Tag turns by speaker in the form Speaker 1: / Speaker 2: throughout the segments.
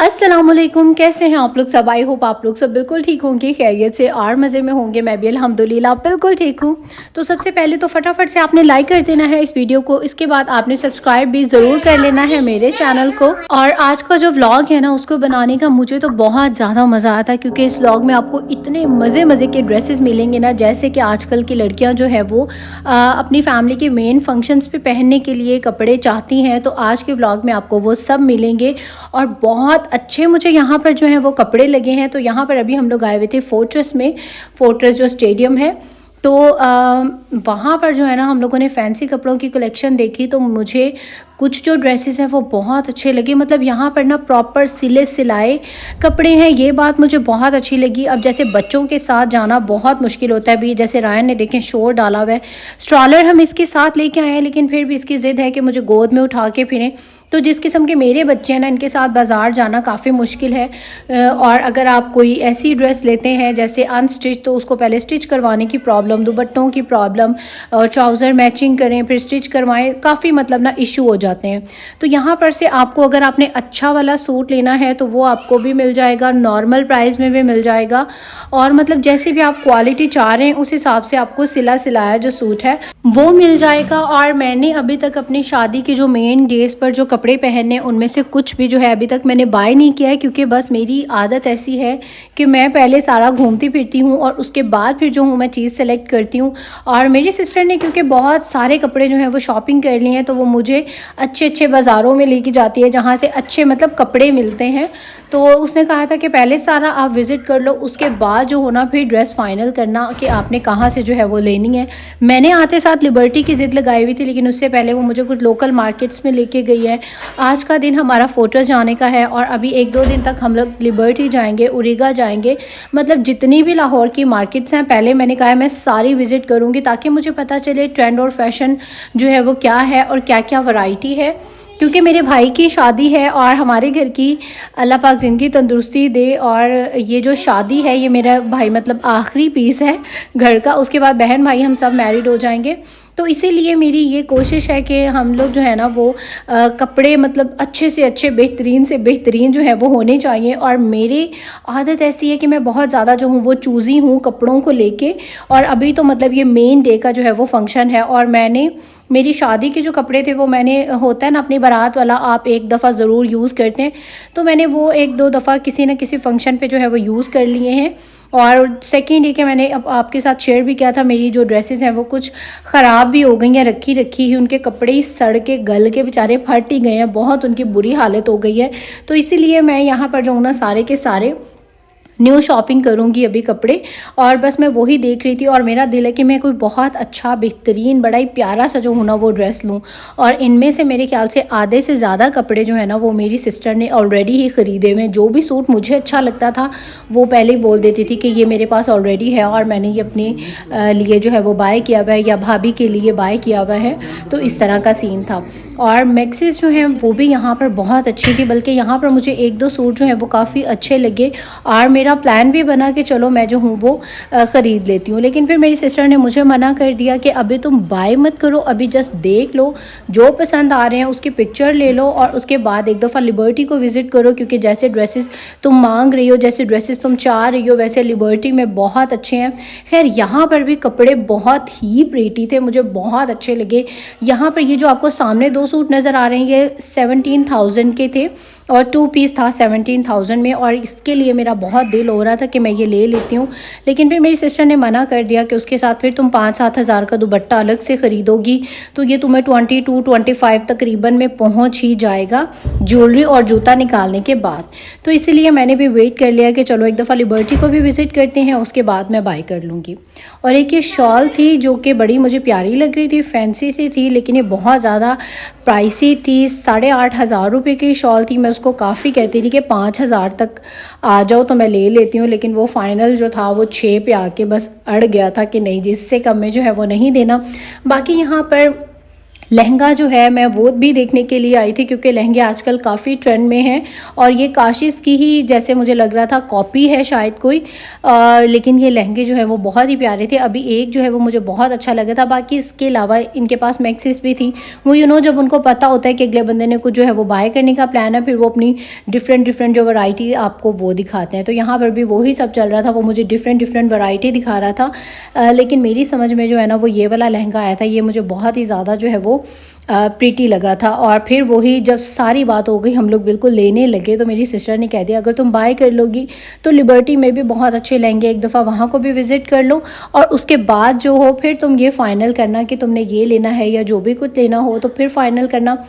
Speaker 1: अस्सलामुअलैकुम, कैसे हैं आप लोग सब। आई होप आप लोग सब बिल्कुल ठीक होंगे, खैरियत से और मज़े में होंगे। मैं भी अल्हम्दुलिल्लाह बिल्कुल ठीक हूँ। तो सबसे पहले तो फटाफट से आपने लाइक कर देना है इस वीडियो को। इसके बाद आपने सब्सक्राइब भी ज़रूर कर लेना है मेरे चैनल को। और आज का जो व्लॉग है ना, उसको बनाने का मुझे तो बहुत ज़्यादा मज़ा आता है, क्योंकि इस व्लॉग में आपको इतने मज़े के ड्रेसेस मिलेंगे ना, जैसे कि आजकल की लड़कियाँ जो है वो अपनी फैमिली के मेन फंक्शंस पे पहनने के लिए कपड़े चाहती हैं। तो आज के व्लॉग में आपको वो सब मिलेंगे और बहुत अच्छे मुझे यहाँ पर जो है वो कपड़े लगे हैं। तो यहाँ पर अभी हम लोग आए हुए थे फोर्ट्रेस में, फोर्ट्रेस जो स्टेडियम है। तो वहाँ पर जो है ना, हम लोगों ने फैंसी कपड़ों की कलेक्शन देखी। तो मुझे कुछ जो ड्रेसेस हैं वो बहुत अच्छे लगे। मतलब यहाँ पर ना प्रॉपर सिले सिलाए कपड़े हैं, ये बात मुझे बहुत अच्छी लगी। अब जैसे बच्चों के साथ जाना बहुत मुश्किल होता है। अभी जैसे रायन ने देखें शोर डाला हुआ है, स्ट्रॉलर हम इसके साथ लेके आए हैं, लेकिन फिर भी इसकी ज़िद है कि मुझे गोद में उठा के फिरें। तो जिस किस्म के मेरे बच्चे हैं ना, इनके साथ बाज़ार जाना काफ़ी मुश्किल है। और अगर आप कोई ऐसी ड्रेस लेते हैं जैसे अनस्टिच, तो उसको पहले स्टिच करवाने की प्रॉब्लम, दुपट्टों की प्रॉब्लम, और ट्राउज़र मैचिंग करें फिर स्टिच करवाएं, काफ़ी मतलब ना इशू हो जाते हैं। तो यहाँ पर से आपको अगर आपने अच्छा वाला सूट लेना है तो वो आपको भी मिल जाएगा, नॉर्मल प्राइस में भी मिल जाएगा। और मतलब जैसे भी आप क्वालिटी चाह रहे हैं उस हिसाब से आपको सिला सिलाया जो सूट है वो मिल जाएगा। और मैंने अभी तक अपनी शादी के जो मेन डेज़ पर जो कपड़े पहने, उनमें से कुछ भी जो है अभी तक मैंने बाय नहीं किया है, क्योंकि बस मेरी आदत ऐसी है कि मैं पहले सारा घूमती फिरती हूँ और उसके बाद फिर जो हूँ मैं चीज़ सेलेक्ट करती हूँ। और मेरी सिस्टर ने क्योंकि बहुत सारे कपड़े जो हैं वो शॉपिंग कर लिए हैं, तो वो मुझे अच्छे अच्छे बाज़ारों में लेके जाती है जहाँ से अच्छे मतलब कपड़े मिलते हैं। तो उसने कहा था कि पहले सारा आप विज़िट कर लो, उसके बाद जो होना फिर ड्रेस फाइनल करना कि आपने कहाँ से जो है वो लेनी है। मैंने आते साथ लिबर्टी की ज़िद लगाई हुई थी, लेकिन उससे पहले वो मुझे कुछ लोकल मार्केट्स में लेके गई है। आज का दिन हमारा फोर्ट्रेस जाने का है और अभी 1-2 दिन तक हम लोग लिबर्टी जाएंगे, उरीगा जाएंगे। मतलब जितनी भी लाहौर की मार्केट्स हैं, पहले मैंने कहा है मैं सारी विज़िट करूँगी, ताकि मुझे पता चले ट्रेंड और फैशन जो है वो क्या है और क्या क्या वैरायटी है। क्योंकि मेरे भाई की शादी है और हमारे घर की अल्लाह पाक ज़िंदगी तंदुरुस्ती दे। और ये जो शादी है, ये मेरा भाई मतलब आखिरी पीस है घर का। उसके बाद बहन भाई हम सब मैरिड हो जाएंगे। तो इसीलिए मेरी ये कोशिश है कि हम लोग जो है ना वो कपड़े मतलब अच्छे से अच्छे, बेहतरीन से बेहतरीन जो है वो होने चाहिए। और मेरी आदत ऐसी है कि मैं बहुत ज़्यादा जो हूँ वो चूज़ी हूँ कपड़ों को लेके। और अभी तो मतलब ये मेन डे का जो है वो फंक्शन है, और मैंने मेरी शादी के जो कपड़े थे वो मैंने, होता है ना अपनी बारात वाला, आप एक दफ़ा ज़रूर यूज़ करते हैं, तो मैंने वो 1-2 दफ़ा किसी न किसी फंक्शन पे जो है वो यूज़ कर लिए हैं। और सेकेंड डे के मैंने अब आपके साथ शेयर भी किया था, मेरी जो ड्रेसेस हैं वो कुछ ख़राब भी हो गई हैं, रखी ही उनके कपड़े ही सड़ के गल के बेचारे फट ही गए हैं, बहुत उनकी बुरी हालत हो गई है। तो इसीलिए मैं यहाँ पर जो हूँ ना सारे के सारे न्यू शॉपिंग करूँगी अभी कपड़े। और बस मैं वही देख रही थी, और मेरा दिल है कि मैं कोई बहुत अच्छा बेहतरीन बड़ा ही प्यारा सा जो हूँ ना वो ड्रेस लूँ। और इनमें से मेरे ख्याल से आधे से ज़्यादा कपड़े जो है ना वो मेरी सिस्टर ने ऑलरेडी ही ख़रीदे हुए। जो भी सूट मुझे अच्छा लगता था वो पहले ही बोल देती थी कि ये मेरे पास ऑलरेडी है और मैंने ये अपने लिए जो है वो बाय किया हुआ है, या भाभी के लिए बाय किया हुआ है। तो इस तरह का सीन था। और मैक्सिस जो हैं वो भी यहाँ पर बहुत अच्छी थी, बल्कि यहाँ पर मुझे 1-2 सूट जो हैं वो काफ़ी अच्छे लगे। और मेरा प्लान भी बना कि चलो मैं जो हूँ वो ख़रीद लेती हूँ, लेकिन फिर मेरी सिस्टर ने मुझे मना कर दिया कि अभी तुम बाय मत करो, अभी जस्ट देख लो, जो पसंद आ रहे हैं उसकी पिक्चर ले लो और उसके बाद एक दफ़ा लिबर्टी को विज़िट करो, क्योंकि जैसे ड्रेसेस तुम मांग रही हो, जैसे ड्रेसेस तुम चाह रही हो, वैसे लिबर्टी में बहुत अच्छे हैं। खैर यहाँ पर भी कपड़े बहुत ही प्रीटी थे, मुझे बहुत अच्छे लगे। यहाँ पर ये जो आपको सामने 2 सूट नज़र आ रहे हैं ये 17,000 के थे और 2 पीस था 17,000 में। और इसके लिए मेरा बहुत दिल हो रहा था कि मैं ये ले लेती हूँ, लेकिन फिर मेरी सिस्टर ने मना कर दिया कि उसके साथ फिर तुम 5-7 हज़ार का दुपट्टा अलग से ख़रीदोगी, तो ये तुम्हें 22-25 तकरीबन में पहुँच ही जाएगा ज्वेलरी और जूता निकालने के बाद। तो इसीलिए मैंने भी वेट कर लिया कि चलो एक दफ़ा लिबर्टी को भी विज़िट करते हैं, उसके बाद मैं बाय कर लूँगी। और एक ये शॉल थी जो कि बड़ी मुझे प्यारी लग रही थी, फैंसी सी थी, लेकिन ये बहुत ज़्यादा प्राइसी थी। 8,500 रुपये की शॉल थी। मैं उसको काफ़ी कहती थी कि 5,000 तक आ जाओ तो मैं ले लेती हूँ, लेकिन वो फ़ाइनल जो था वो 6 पे आके बस अड़ गया था कि नहीं, जिससे कम में जो है वो नहीं देना। बाकी यहाँ पर लहंगा जो है मैं वो भी देखने के लिए आई थी, क्योंकि लहंगे आजकल काफ़ी ट्रेंड में हैं और ये काशिश की ही जैसे मुझे लग रहा था कॉपी है शायद कोई, लेकिन ये लहंगे जो है वो बहुत ही प्यारे थे। अभी एक जो है वो मुझे बहुत अच्छा लगा था, बाकी इसके अलावा इनके पास मैक्सिस भी थी। वो जब उनको पता होता है कि अगले बंदे ने कुछ जो है वो बाय करने का प्लान है, फिर वो अपनी डिफरेंट जो वैरायटी आपको वो दिखाते हैं। तो यहाँ पर भी वही सब चल रहा था, वो मुझे डिफरेंट वैरायटी दिखा रहा था। लेकिन मेरी समझ में जो है ना वो ये वाला लहंगा आया था, ये मुझे बहुत ही ज़्यादा जो है वो प्रीटी लगा था। और फिर वही जब सारी बात हो गई, हम लोग बिल्कुल लेने लगे, तो मेरी सिस्टर ने कह दिया अगर तुम बाय कर लोगी तो लिबर्टी में भी बहुत अच्छे लहंगे, एक दफ़ा वहाँ को भी विज़िट कर लो और उसके बाद जो हो फिर तुम ये फ़ाइनल करना कि तुमने ये लेना है या जो भी कुछ लेना हो तो फिर फ़ाइनल करना।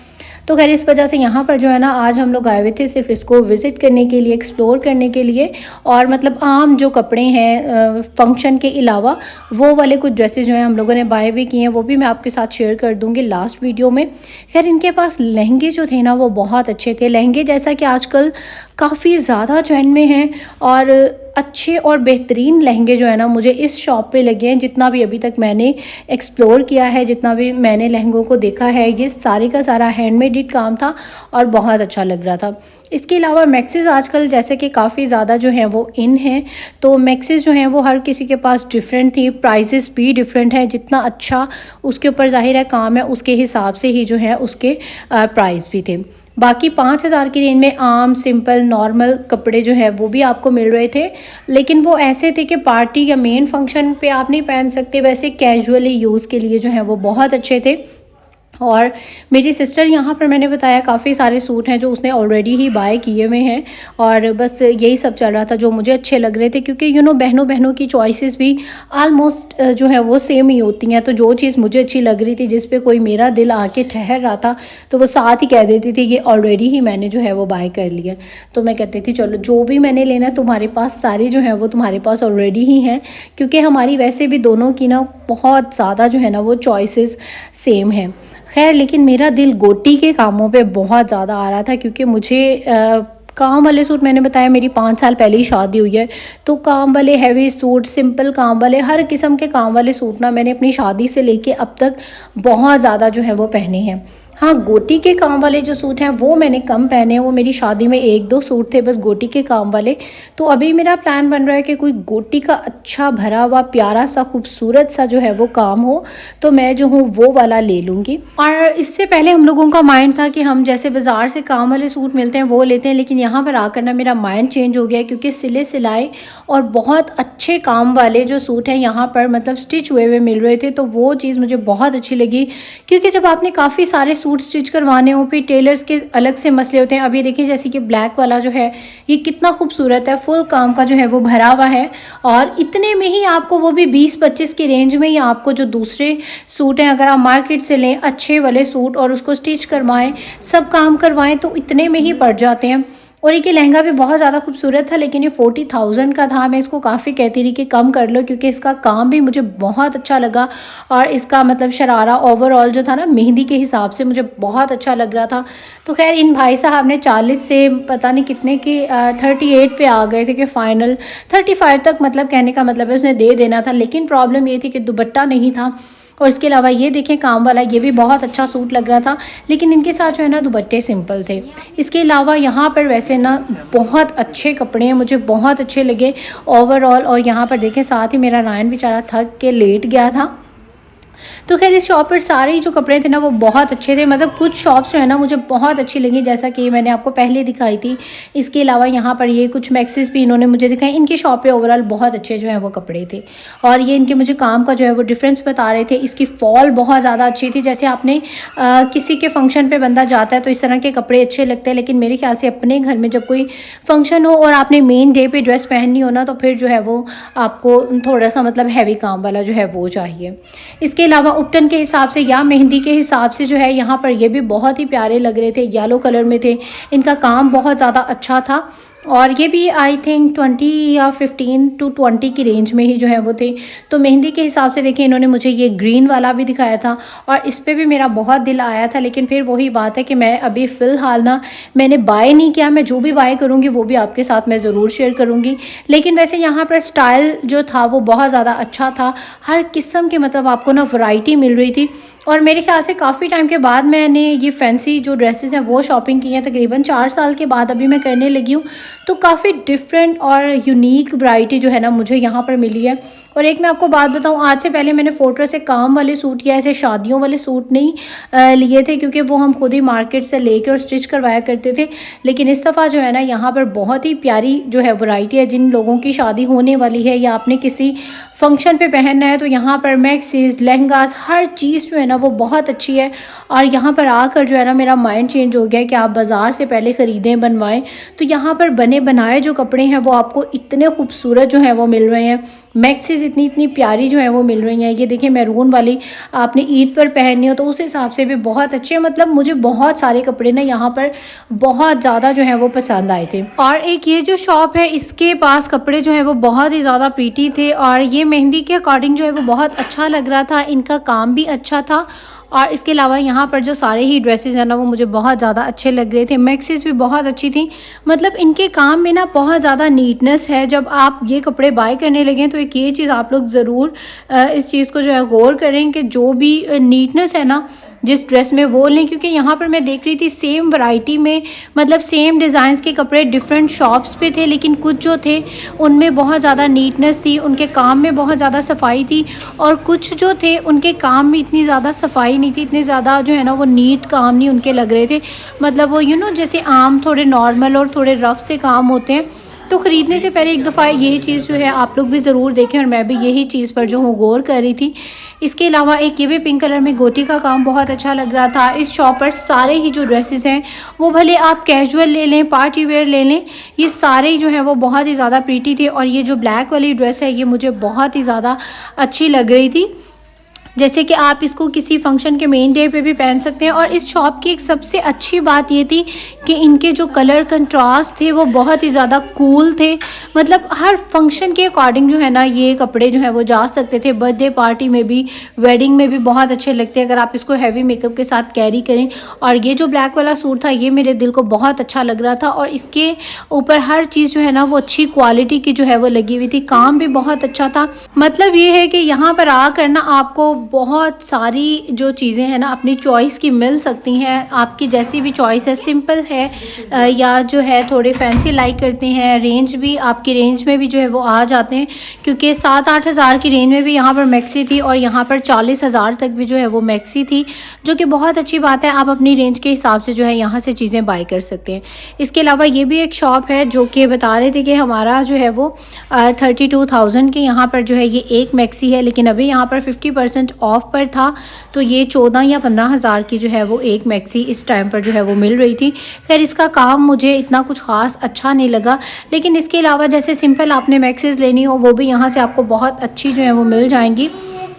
Speaker 1: तो खैर इस वजह से यहाँ पर जो है ना आज हम लोग आए हुए थे सिर्फ इसको विज़िट करने के लिए, एक्सप्लोर करने के लिए। और मतलब आम जो कपड़े हैं फंक्शन के अलावा वो वाले कुछ ड्रेसेस जो हैं हम लोगों ने बाय भी किए हैं, वो भी मैं आपके साथ शेयर कर दूँगी लास्ट वीडियो में। खैर इनके पास लहंगे जो थे ना वो बहुत अच्छे थे। लहंगे जैसा कि आजकल काफ़ी ज़्यादा ट्रेंड में हैं और अच्छे और बेहतरीन लहंगे जो है ना मुझे इस शॉप पे लगे हैं। जितना भी अभी तक मैंने एक्सप्लोर किया है, जितना भी मैंने लहंगों को देखा है, ये सारे का सारा हैंडमेड काम था और बहुत अच्छा लग रहा था। इसके अलावा मैक्सिस आजकल जैसे कि काफ़ी ज़्यादा जो है वो इन हैं, तो मैक्सिस जो हैं वो हर किसी के पास डिफरेंट थी, प्राइसेस भी डिफरेंट हैं। जितना अच्छा उसके ऊपर ज़ाहिर है काम है उसके हिसाब से ही जो है उसके प्राइस भी थे। बाकी 5,000 की रेंज में आम सिंपल नॉर्मल कपड़े जो है वो भी आपको मिल रहे थे, लेकिन वो ऐसे थे कि पार्टी या मेन फंक्शन पे आप नहीं पहन सकते, वैसे कैजुअली यूज़ के लिए जो है वो बहुत अच्छे थे। और मेरी सिस्टर यहाँ पर मैंने बताया काफ़ी सारे सूट हैं जो उसने ऑलरेडी ही बाय किए हुए हैं और बस यही सब चल रहा था जो मुझे अच्छे लग रहे थे, क्योंकि बहनों की चॉइसेस भी आलमोस्ट जो है वो सेम ही होती हैं। तो जो चीज़ मुझे अच्छी लग रही थी, जिस पे कोई मेरा दिल आके ठहर रहा था, तो वो साथ ही कह देती थी कि ऑलरेडी ही मैंने जो है वो बाय कर लिया। तो मैं कहती थी चलो जो भी मैंने लेना है तुम्हारे पास सारी जो है वो तुम्हारे पास ऑलरेडी ही हैं, क्योंकि हमारी वैसे भी दोनों की ना बहुत ज़्यादा जो है ना वो चॉइसेस सेम हैं। खैर लेकिन मेरा दिल गोटी के कामों पे बहुत ज़्यादा आ रहा था, क्योंकि मुझे काम वाले सूट, मैंने बताया मेरी 5 साल पहले ही शादी हुई है, तो काम वाले हैवी सूट, सिंपल काम वाले, हर किस्म के काम वाले सूट ना मैंने अपनी शादी से लेके अब तक बहुत ज़्यादा जो है वो पहने हैं। हाँ, गोटी के काम वाले जो सूट हैं वो मैंने कम पहने हैं, वो मेरी शादी में 1-2 सूट थे बस गोटी के काम वाले। तो अभी मेरा प्लान बन रहा है कि कोई गोटी का अच्छा भरा हुआ प्यारा सा खूबसूरत सा जो है वो काम हो, तो मैं जो हूँ वो वाला ले लूँगी। और इससे पहले हम लोगों का माइंड था कि हम जैसे बाज़ार से काम वाले सूट मिलते हैं वो लेते हैं, लेकिन यहाँ पर आकर ना मेरा माइंड चेंज हो गया, क्योंकि सिले सिलाए और बहुत अच्छे काम वाले जो सूट हैं यहाँ पर मतलब स्टिच हुए मिल रहे थे, तो वो चीज़ मुझे बहुत अच्छी लगी। क्योंकि जब आपने काफ़ी सारे सूट स्टिच करवाने हो फिर टेलर्स के अलग से मसले होते हैं। अभी देखिए जैसे कि ब्लैक वाला जो है ये कितना खूबसूरत है, फुल काम का जो है वो भरा हुआ है और इतने में ही आपको, वो भी 20-25 की रेंज में ही आपको जो दूसरे सूट हैं अगर आप मार्केट से लें अच्छे वाले सूट और उसको स्टिच करवाएं, सब काम करवाएं, तो इतने में ही पड़ जाते हैं। और ये लहंगा भी बहुत ज़्यादा खूबसूरत था, लेकिन ये 40,000 का था। मैं इसको काफ़ी कहती रही कि कम कर लो, क्योंकि इसका काम भी मुझे बहुत अच्छा लगा और इसका मतलब शरारा ओवरऑल जो था ना मेहंदी के हिसाब से मुझे बहुत अच्छा लग रहा था। तो खैर इन भाई साहब ने 40 से पता नहीं कितने की 38 पे आ गए थे कि फ़ाइनल 35 तक, मतलब कहने का मतलब है उसने दे देना था। लेकिन प्रॉब्लम ये थी कि दुपट्टा नहीं था। और इसके अलावा ये देखें काम वाला, ये भी बहुत अच्छा सूट लग रहा था, लेकिन इनके साथ जो है ना दुपट्टे सिंपल थे। इसके अलावा यहाँ पर वैसे ना बहुत अच्छे कपड़े हैं, मुझे बहुत अच्छे लगे ओवरऑल। और यहाँ पर देखें साथ ही मेरा रायन बेचारा थक के लेट गया था। तो खैर इस शॉप पर सारे जो कपड़े थे ना वो बहुत अच्छे थे, मतलब कुछ शॉप्स जो है ना मुझे बहुत अच्छी लगी, जैसा कि मैंने आपको पहले दिखाई थी। इसके अलावा यहाँ पर ये कुछ मैक्सिस भी इन्होंने मुझे दिखाई, इनकी शॉप पे ओवरऑल बहुत अच्छे जो है वो कपड़े थे। और ये इनके मुझे काम का जो है वो डिफरेंस बता रहे थे। इसकी फॉल बहुत ज़्यादा अच्छी थी, जैसे आपने किसी के फंक्शन पर बंदा जाता है तो इस तरह के कपड़े अच्छे लगते हैं, लेकिन मेरे ख्याल से अपने घर में जब कोई फंक्शन हो और आपने मेन डे पर ड्रेस पहननी हो ना, तो फिर जो है वो आपको थोड़ा सा मतलब हैवी काम वाला जो है वो चाहिए। इसके अलावा उपटन के हिसाब से या मेहंदी के हिसाब से जो है यहाँ पर ये भी बहुत ही प्यारे लग रहे थे, येलो कलर में थे, इनका काम बहुत ज़्यादा अच्छा था। और ये भी आई थिंक 20 या 15 टू 20 की रेंज में ही जो है वो थे। तो मेहंदी के हिसाब से देखिए इन्होंने मुझे ये ग्रीन वाला भी दिखाया था और इस पे भी मेरा बहुत दिल आया था, लेकिन फिर वही बात है कि मैं अभी फ़िलहाल ना मैंने बाय नहीं किया। मैं जो भी बाय करूँगी वो भी आपके साथ मैं ज़रूर शेयर करूँगी। लेकिन वैसे यहाँ पर स्टाइल जो था वो बहुत ज़्यादा अच्छा था, हर किस्म के मतलब आपको ना वैरायटी मिल रही थी। और मेरे ख्याल से काफ़ी टाइम के बाद मैंने ये फैंसी जो ड्रेसेस हैं वो शॉपिंग की हैं, तकरीबन 4 साल के बाद अभी मैं करने लगी हूँ। तो काफ़ी डिफरेंट और यूनिक वैरायटी जो है ना मुझे यहाँ पर मिली है। और एक मैं आपको बात बताऊँ, आज से पहले मैंने फोटो से काम वाले सूट या ऐसे शादियों वाले सूट नहीं लिए थे, क्योंकि वो हम खुद ही मार्केट से लेकर और स्टिच करवाया करते थे। लेकिन इस दफ़ा जो है ना यहाँ पर बहुत ही प्यारी जो है वैरायटी है। जिन लोगों की शादी होने वाली है या आपने किसी फंक्शन पे पहनना है तो यहाँ पर मैक्सीज, लहंगास, हर चीज़ जो है ना वो बहुत अच्छी है। और यहाँ पर आकर जो है ना मेरा माइंड चेंज हो गया कि आप बाज़ार से पहले ख़रीदें बनवाएं, तो यहाँ पर बने बनाए जो कपड़े हैं वो आपको इतने खूबसूरत जो है वो मिल रहे हैं। मैक्सीज इतनी प्यारी जो है वो मिल रही हैं। ये देखिए मैरून वाली आपने ईद पर पहननी हो तो उस हिसाब से भी बहुत अच्छे हैं। मतलब मुझे बहुत सारे कपड़े ना यहाँ पर बहुत ज़्यादा जो है वो पसंद आए थे। और एक ये जो शॉप है इसके पास कपड़े जो है वो बहुत ही ज़्यादा प्रीटी थे और ये मेहंदी के अकॉर्डिंग जो है वो बहुत अच्छा लग रहा था। इनका काम भी अच्छा था और इसके अलावा यहाँ पर जो सारे ही ड्रेसेस हैं ना वो मुझे बहुत ज़्यादा अच्छे लग रहे थे। मैक्सीज भी बहुत अच्छी थी। मतलब इनके काम में ना बहुत ज़्यादा नीटनेस है। जब आप ये कपड़े बाय करने लगें तो एक ये चीज़ आप लोग ज़रूर इस चीज़ को जो है गौर करें कि जो भी नीटनेस है ना जिस ड्रेस में वो लें, क्योंकि यहाँ पर मैं देख रही थी सेम वैरायटी में मतलब सेम डिज़ाइंस के कपड़े डिफरेंट शॉप्स पे थे, लेकिन कुछ जो थे उनमें बहुत ज़्यादा नीटनेस थी, उनके काम में बहुत ज़्यादा सफाई थी। और कुछ जो थे उनके काम में इतनी ज़्यादा सफाई नहीं थी, इतने ज़्यादा जो है ना वो नीट काम नहीं उनके लग रहे थे। मतलब वो जैसे आम थोड़े नॉर्मल और थोड़े रफ़ से काम होते हैं। तो ख़रीदने से पहले एक दफ़ा यही चीज़ जो है आप लोग भी ज़रूर देखें और मैं भी यही चीज़ पर जो हूँ गौर कर रही थी। इसके अलावा एक ये भी पिंक कलर में गोटी का काम बहुत अच्छा लग रहा था। इस शॉप पर सारे ही जो ड्रेसेस हैं वो भले आप कैजुअल ले लें, पार्टी वेयर ले लें, ये सारे ही जो हैं वो बहुत ही ज़्यादा प्रीटी थे। और ये जो ब्लैक वाली ड्रेस है ये मुझे बहुत ही ज़्यादा अच्छी लग रही थी, जैसे कि आप इसको किसी फंक्शन के मेन डे पे भी पहन सकते हैं। और इस शॉप की एक सबसे अच्छी बात ये थी कि इनके जो कलर कंट्रास्ट थे वो बहुत ही ज़्यादा कूल थे। मतलब हर फंक्शन के अकॉर्डिंग जो है ना ये कपड़े जो है वो जा सकते थे। बर्थडे पार्टी में भी, वेडिंग में भी बहुत अच्छे लगते हैं अगर आप इसको हैवी मेकअप के साथ कैरी करें। और ये जो ब्लैक वाला सूट था ये मेरे दिल को बहुत अच्छा लग रहा था और इसके ऊपर हर चीज़ जो है ना वो अच्छी क्वालिटी की जो है वो लगी हुई थी। काम भी बहुत अच्छा था। मतलब ये है कि यहाँ पर आकर ना आपको बहुत सारी जो चीज़ें हैं ना अपनी चॉइस की मिल सकती हैं। आपकी जैसी भी चॉइस है, सिंपल है या जो है थोड़े फैंसी लाइक करते हैं, रेंज भी आपकी रेंज में भी जो है वो आ जाते हैं, क्योंकि 7-8 हज़ार की रेंज में भी यहाँ पर मैक्सी थी और यहाँ पर 40 हज़ार तक भी जो है वो मैक्सी थी, जो कि बहुत अच्छी बात है। आप अपनी रेंज के हिसाब से जो है यहाँ से चीज़ें बाय कर सकते हैं। इसके अलावा ये भी एक शॉप है जो कि बता रहे थे कि हमारा जो है वो 32,000 के यहाँ पर जो है ये एक मैक्सी है, लेकिन अभी यहाँ पर 50% ऑफ पर था तो ये 14 या 15 हज़ार की जो है वो एक मैक्सी इस टाइम पर जो है वो मिल रही थी। खैर इसका काम मुझे इतना कुछ ख़ास अच्छा नहीं लगा, लेकिन इसके अलावा जैसे सिंपल आपने मैक्सीज लेनी हो वो भी यहाँ से आपको बहुत अच्छी जो है वो मिल जाएंगी।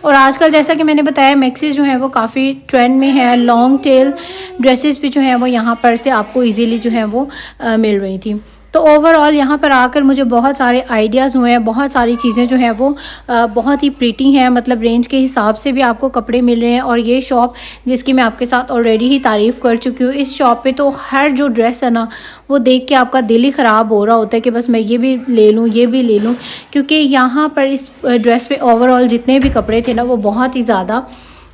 Speaker 1: और आजकल जैसा कि मैंने बताया मैक्सीज जो है वो काफ़ी ट्रेंड में है। लॉन्ग टेल ड्रेसेस भी जो है वो यहाँ पर से आपको ईजीली जो है वो मिल रही थी। तो ओवरऑल यहाँ पर आकर मुझे बहुत सारे आइडियाज़ हुए हैं, बहुत सारी चीज़ें जो हैं वो बहुत ही प्रीटी हैं। मतलब रेंज के हिसाब से भी आपको कपड़े मिल रहे हैं। और ये शॉप जिसकी मैं आपके साथ ऑलरेडी ही तारीफ़ कर चुकी हूँ, इस शॉप पे तो हर जो ड्रेस है ना वो देख के आपका दिल ही ख़राब हो रहा होता है कि बस मैं ये भी ले लूँ, ये भी ले लूँ, क्योंकि यहाँ पर इस ड्रेस पे ओवरऑल जितने भी कपड़े थे ना वो बहुत ही ज़्यादा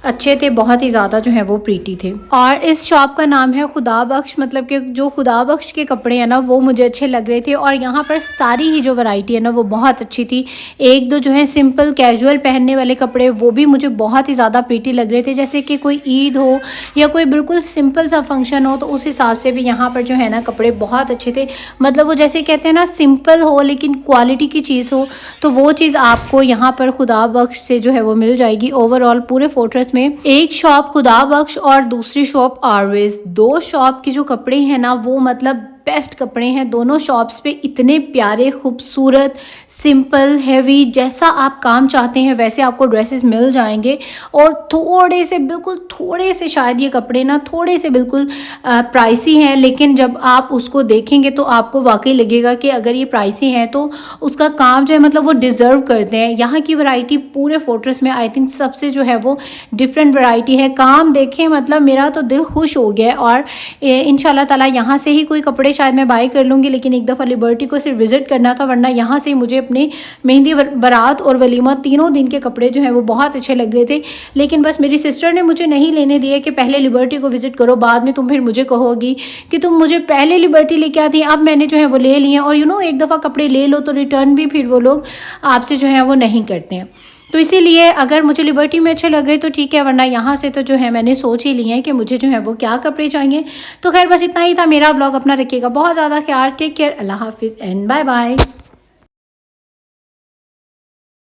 Speaker 1: अच्छे थे, बहुत ही ज़्यादा जो है वो प्रीटी थे। और इस शॉप का नाम है खुदा बख्श, मतलब कि जो खुदा बख्श के कपड़े हैं ना वो मुझे अच्छे लग रहे थे। और यहाँ पर सारी ही जो वैरायटी है ना वो बहुत अच्छी थी। एक दो जो है सिंपल कैजुअल पहनने वाले कपड़े वो भी मुझे बहुत ही ज़्यादा प्रीटी लग रहे थे, जैसे कि कोई ईद हो या कोई बिल्कुल सिंपल सा फंक्शन हो तो उस हिसाब से भी यहाँ पर जो है ना कपड़े बहुत अच्छे थे। मतलब वो जैसे कहते हैं ना सिंपल हो लेकिन क्वालिटी की चीज़ हो, तो वो चीज़ आपको यहाँ पर खुदा बख्श से जो है वो मिल जाएगी। ओवरऑल पूरे फोर्ट्रेस में एक शॉप खुदा बख्श और दूसरी शॉप आरवेज, दो शॉप की जो कपड़े हैं ना वो मतलब बेस्ट कपड़े हैं दोनों शॉप्स पे, इतने प्यारे खूबसूरत सिंपल हैवी जैसा आप काम चाहते हैं वैसे आपको ड्रेसेस मिल जाएंगे। और थोड़े से बिल्कुल थोड़े से शायद ये कपड़े ना थोड़े से बिल्कुल प्राइसी हैं, लेकिन जब आप उसको देखेंगे तो आपको वाकई लगेगा कि अगर ये प्राइसी हैं तो उसका काम जो है मतलब वो डिज़र्व करते हैं। यहाँ की वैरायटी पूरे फोर्ट्रेस में आई थिंक सबसे जो है वो डिफरेंट वैरायटी है। काम देखें मतलब मेरा तो दिल खुश हो गया। और इंशाल्लाह ताला यहाँ से ही कोई कपड़े शायद मैं बाय कर लूँगी, लेकिन एक दफ़ा लिबर्टी को सिर्फ विज़िट करना था, वरना यहाँ से मुझे अपने मेहंदी बारात और वलीमा तीनों दिन के कपड़े जो हैं वो बहुत अच्छे लग रहे थे। लेकिन बस मेरी सिस्टर ने मुझे नहीं लेने दिया कि पहले लिबर्टी को विज़िट करो, बाद में तुम फिर मुझे कहोगी कि तुम मुझे पहले लिबर्टी लेके आती। अब मैंने जो है वो ले लिए। और एक दफ़ा कपड़े ले लो तो रिटर्न भी फिर वो लोग आपसे जो है वो नहीं करते हैं। तो इसीलिए अगर मुझे लिबर्टी में अच्छे लगे तो ठीक है, वरना यहाँ से तो जो है मैंने सोच ही लिया है कि मुझे जो है वो क्या कपड़े चाहिए। तो खैर बस इतना ही था मेरा व्लॉग। अपना रखिएगा बहुत ज़्यादा ख्याल। टेक केयर, अल्लाह हाफिज़ एंड बाय बाय।